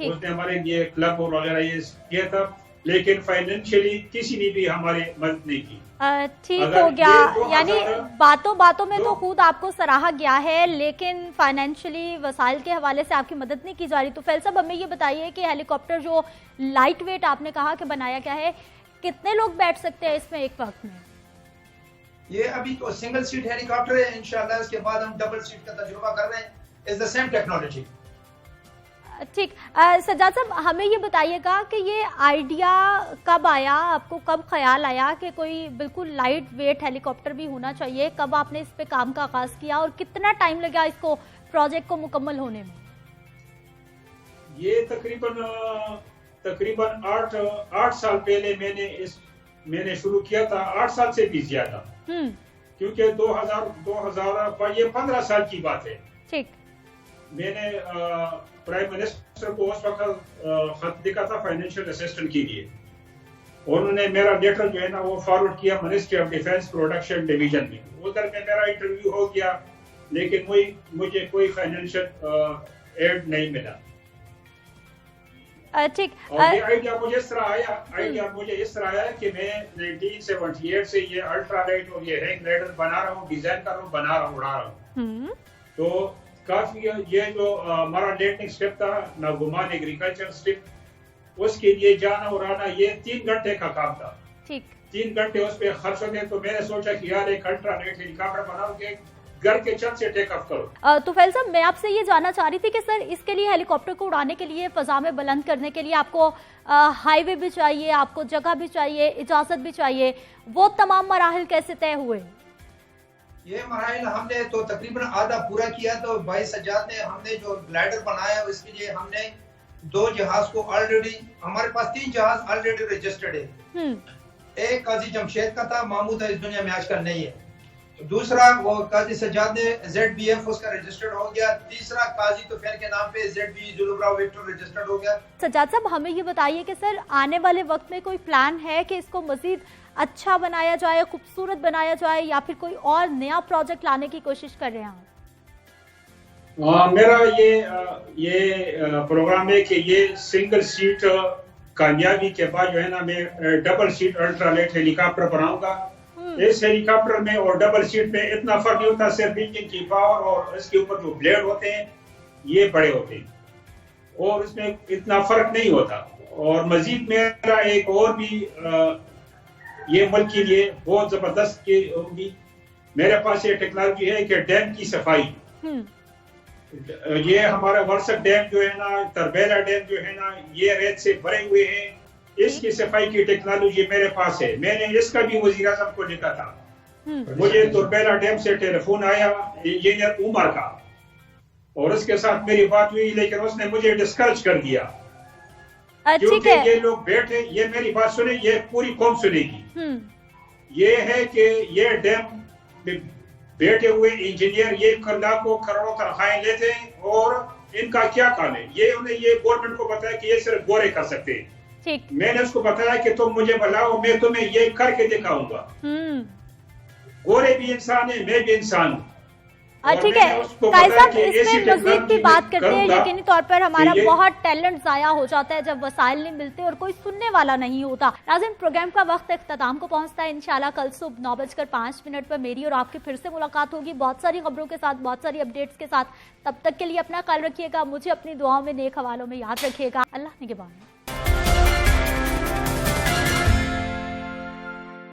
उसने हमारे लिए क्लब और वगैरह ये किया था, लेकिन फाइनेंशियली किसी ने भी हमारी मदद नहीं की। ठीक हो गया, यानी बातों में तो खुद आपको सराहा गया है, लेकिन फाइनेंशियली वसाइल के हवाले से आपकी मदद नहीं की जा रही। तो फैल साहब हमें ये बताइए कि हेलीकॉप्टर जो लाइट वेट आपने कहा कि बनाया गया है, कितने लोग बैठ सकते हैं इसमें एक वक्त में? ये अभी तो सिंगल सीट हेलीकॉप्टर है। इंशाल्लाह इसके बाद हम डबल सीट का तजुर्बा कर रहे हैं। It's the same technology. ठीक। सज्जाद साहब हमें ये बताइएगा कि ये आइडिया कब आया आपको, कब ख्याल आया कि कोई बिल्कुल लाइट वेट हेलीकॉप्टर भी होना चाहिए? कब आपने इस पे काम का आगाज किया और कितना टाइम लगा इसको प्रोजेक्ट को मुकम्मल होने में? ये तकरीबन 8 साल पहले मैंने शुरू किया था, 8 साल से भी ज्यादा, क्योंकि 2000 ये 15 साल की बात है। ठीक। मैंने प्राइम मिनिस्टर को उस वक्त खत लिखा था फाइनेंशियल असिस्टेंट के लिए, और उन्होंने मेरा लेटर जो है ना वो फॉरवर्ड किया ministry of defence production division में। उधर में मेरा इंटरव्यू हो गया, लेकिन मुझे कोई फाइनेंशियल एड नहीं मिला। ठीक। और ये आइडिया मुझे इस तरह आया कि मैं 1978 से ये अल्ट्रा लाइट और ये हैंग ग्लाइडर बना रहा हूँ, डिजाइन कर रहा हूँ, बना रहा हूँ, उड़ा रहा हूँ। तो काफी ये जो हमारा लैंडिंग स्ट्रिप था ना, गुमान एग्रीकल्चर स्ट्रिप, उसके लिए जाना और आना ये 3 घंटे का काम था। ठीक। 3 घंटे उस पर खर्च होते। तो मैंने सोचा कि यार एक अल्ट्रा लाइट हेलीकॉप्टर बनाओ के घर के छत से टेक ऑफ करो। तुफैल साहब मैं आपसे ये जानना चाह रही थी कि सर इसके लिए हेलीकॉप्टर को उड़ाने के लिए, फजा में बुलंद करने के लिए आपको हाईवे भी चाहिए, आपको जगह भी चाहिए, इजाजत भी चाहिए, वो तमाम मराहिल कैसे तय हुए? ये मराहिल हमने तो तकरीबन आधा पूरा किया। तो भाई सज्जाद ने हमने जो ग्लाइडर बनाया उसके लिए हमने 2 जहाज को ऑलरेडी, हमारे पास 3 जहाज ऑलरेडी रजिस्टर्ड है। एक काजी जमशेद का था, मामूद इस दुनिया में आजकल नहीं है। दूसरा वो काजी सज्जाद ने ZBF उसका रजिस्टर्ड हो गया। तीसरा काजी तुफैल के नाम पे ZB जुलुब्रा विक्टर रजिस्टर्ड हो गया। सज्जाद साहब हमें ये बताइए कि सर आने वाले वक्त में कोई प्लान है कि इसको मजीद अच्छा बनाया जाए, खूबसूरत बनाया जाए, या फिर कोई और नया प्रोजेक्ट लाने की कोशिश कर रहे हैं आप? मेरा ये प्रोग्राम है कि ये सिंगल सीट कामयाबी के बाद जो है ना मैं double seat ultra light helicopter बनाऊंगा। इस हेलीकॉप्टर में और डबल सीट में इतना फर्क नहीं होता, सिर्फ इंजन की पावर और इसके ऊपर जो ब्लेड होते हैं ये बड़े होते हैं, और इसमें इतना फर्क नहीं होता। और मजीद मेरा एक और भी ये मुल्क के लिए बहुत जबरदस्त की होगी, मेरे पास ये टेक्नोलॉजी है कि डैम की सफाई। ये हमारा वर्षक डैम जो है ना, तरबेला डैम जो है ना, ये रेत से भरे हुए हैं। इसकी सफाई की टेक्नोलॉजी मेरे पास है। मैंने इसका भी वज़ीर आज़म को लिखा था। मुझे तरबेला डैम से टेलीफोन आया इंजीनियर उमर का, और उसके साथ मेरी बात हुई, लेकिन उसने मुझे डिस्करेज कर दिया, क्योंकि ये लोग बैठे, ये मेरी बात सुने, ये पूरी कौम सुनेगी। ये है कि ये डैम में बैठे हुए इंजीनियर ये लाखों करोड़ों तनख्वाहें लेते हैं, और इनका क्या काम है? ये उन्हें ये गवर्नमेंट को बताया कि ये सिर्फ गोरे कर सकते हैं। मैंने उसको बताया कि तुम मुझे बुलाओ, मैं तुम्हें ये करके दिखाऊंगा। गोरे भी इंसान है, मैं भी इंसान हूँ। ठीक है काई साहब, इसमें मजीद भी बात करते हैं। यकीनी तौर पर हमारा बहुत टैलेंट जाया हो जाता है जब वसाइल नहीं मिलते और कोई सुनने वाला नहीं होता। नाज़रीन, प्रोग्राम का वक्त इख्तिताम को पहुंचता है। इंशाल्लाह कल सुबह 9:05 पर मेरी और आपकी फिर से मुलाकात होगी, बहुत सारी खबरों के साथ, बहुत सारी अपडेट्स के साथ। तब तक के लिए अपना ख्याल रखिएगा, मुझे अपनी दुआओं में, नेक हवालों में याद रखिएगा। अल्लाह निगहबान।